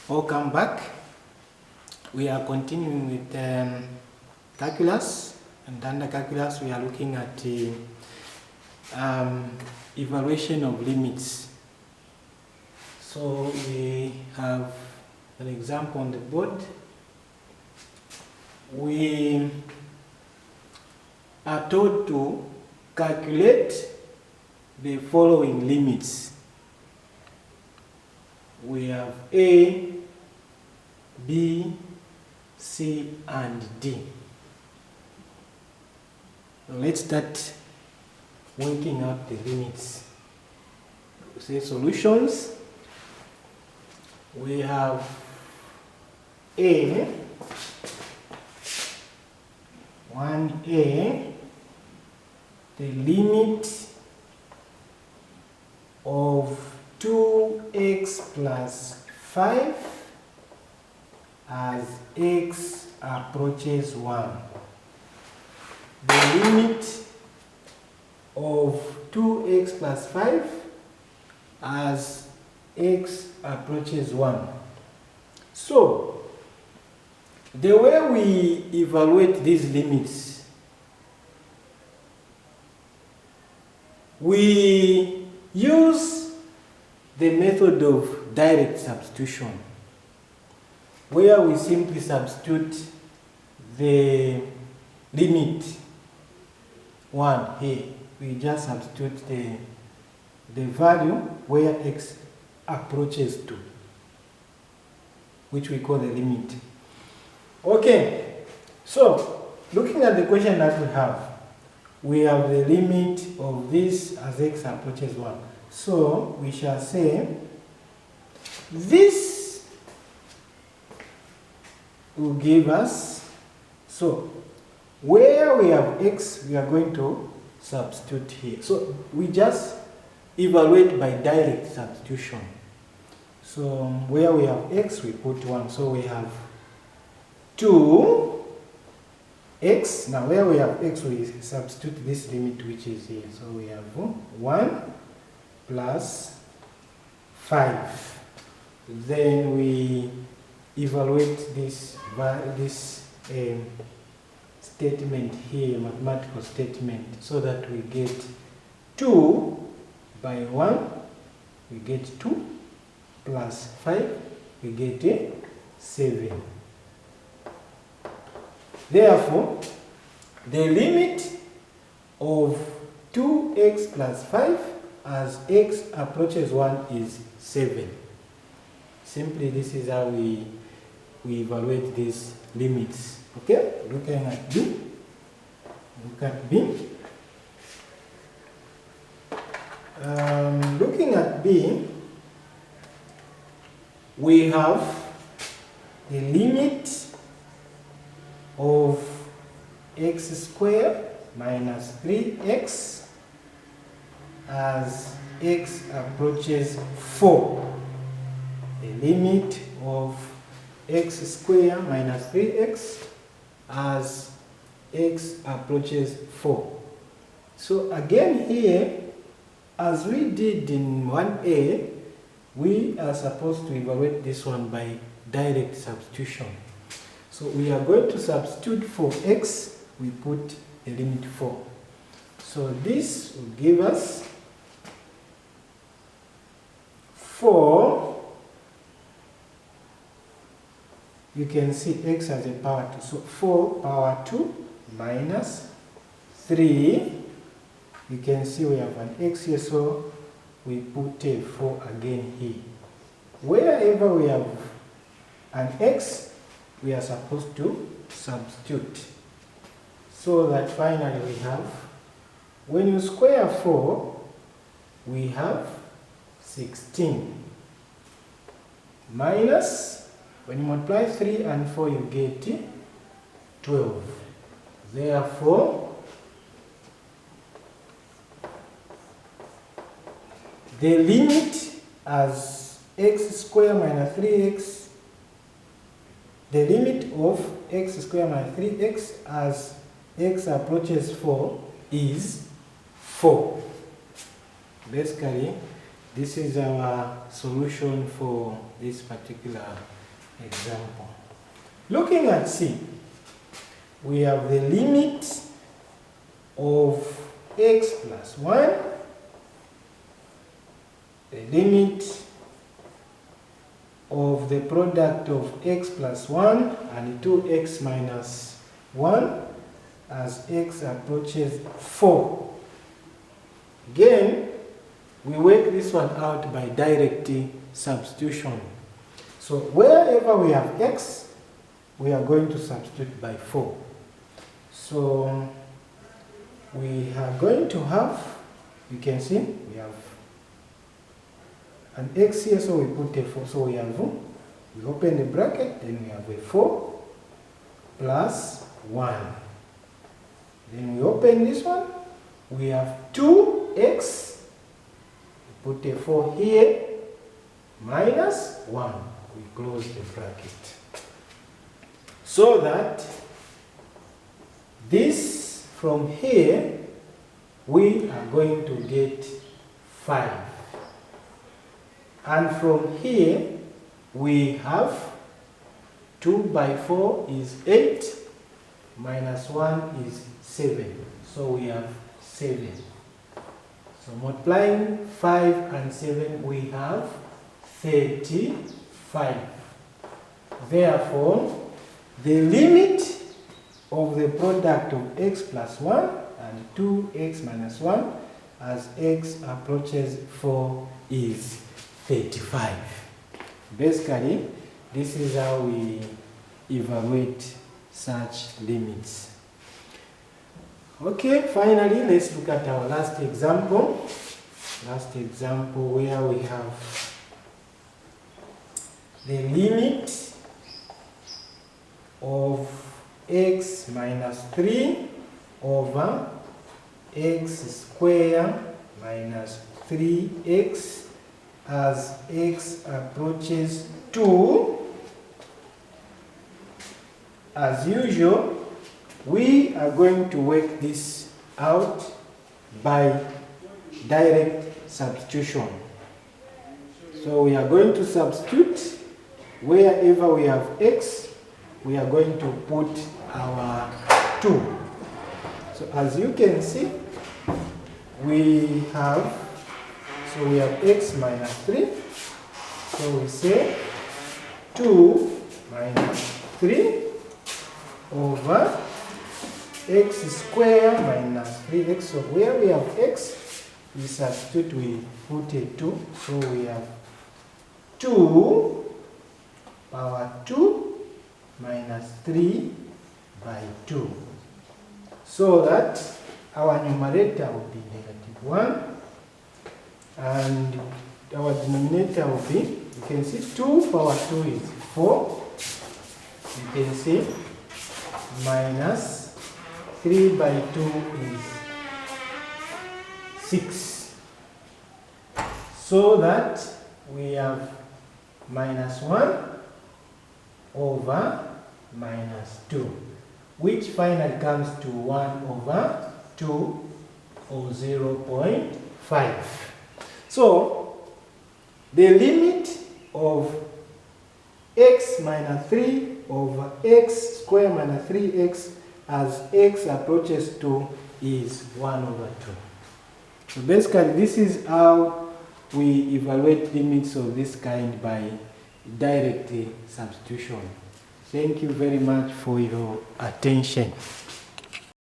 Welcome back. We are continuing with calculus, and under calculus we are looking at the evaluation of limits. So we have an example on the board. We are told to calculate the following limits. We have A, B, C, and D. So let's start working out the limits. Say solutions. We have A, 1A, the limit of 2x plus 5 as x approaches 1. The limit of 2x plus 5 as x approaches 1. So, the way we evaluate these limits, we use the method of direct substitution, where we simply substitute the limit 1 here. We just substitute the value where x approaches to, which we call the limit. Okay, so looking at the question that we have the limit of this as x approaches 1. So we shall say this will give us, so where we have x, we are going to substitute here. So we just evaluate by direct substitution. So where we have x, we put 1. So we have 2x. Now where we have x, we substitute this limit which is here. So we have 1 plus 5. Then we evaluate this statement here, mathematical statement, so that we get 2 by 1, we get 2, plus 5, we get 7. Therefore, the limit of 2x plus 5 as x approaches 1 is 7. Simply, this is how we evaluate these limits. Okay, looking at B. Look at B. Looking at B, we have the limit of x squared minus 3x as x approaches 4. The limit of x squared minus 3x as x approaches 4. So again here, as we did in 1a, we are supposed to evaluate this one by direct substitution. So we are going to substitute for x, we put the limit 4. So this will give us 4. You can see x as a power 2. So 4 power 2 minus 3. You can see we have an x here, so we put a 4 again here. Wherever we have an x, we are supposed to substitute. So that finally we have, when you square 4, we have 16. Minus, when you multiply 3 and 4, you get 12. Therefore, the limit as x squared minus 3x, the limit of x squared minus 3x as x approaches 4 is 4. Basically, this is our solution for this particular example. Looking at C, we have the limit of x plus 1, the limit of the product of x plus 1 and 2x minus 1 as x approaches 4. Again, we work this one out by direct substitution. So wherever we have x, we are going to substitute by 4. So we are going to have, you can see, we have an x here, so we put a 4. So we have, we open the bracket, then we have a 4 plus 1. Then we open this one, we have 2x, we put a 4 here, minus 1. We close the bracket. So that this from here, we are going to get 5. And from here, we have 2 by 4 is 8, minus 1 is 7. So we have 7. So multiplying 5 and 7, we have 35. Therefore, the limit of the product of x plus 1 and 2x minus 1 as x approaches 4 is 35. Basically, this is how we evaluate such limits. Okay, finally, let's look at our last example. Last example where we have the limit of x minus 3 over x squared minus 3x as x approaches 2. As usual, we are going to work this out by direct substitution. So we are going to substitute wherever we have x, we are going to put our 2. So as you can see, we have x minus 3. So we say 2 minus 3 over x squared minus 3x. So where we have x, we substitute, we put a 2. So we have 2 power 2 minus 3 by 2. So that our numerator will be negative 1 and our denominator will be, you can see 2 power 2 is 4. You can see minus 3 by 2 is 6. So that we have minus 1 over minus 2, which finally comes to 1 over 2 or 0.5. So the limit of x minus 3 over x squared minus 3x as x approaches 2 is 1 over 2. So basically this is how we evaluate limits of this kind by direct substitution. Thank you very much for your attention.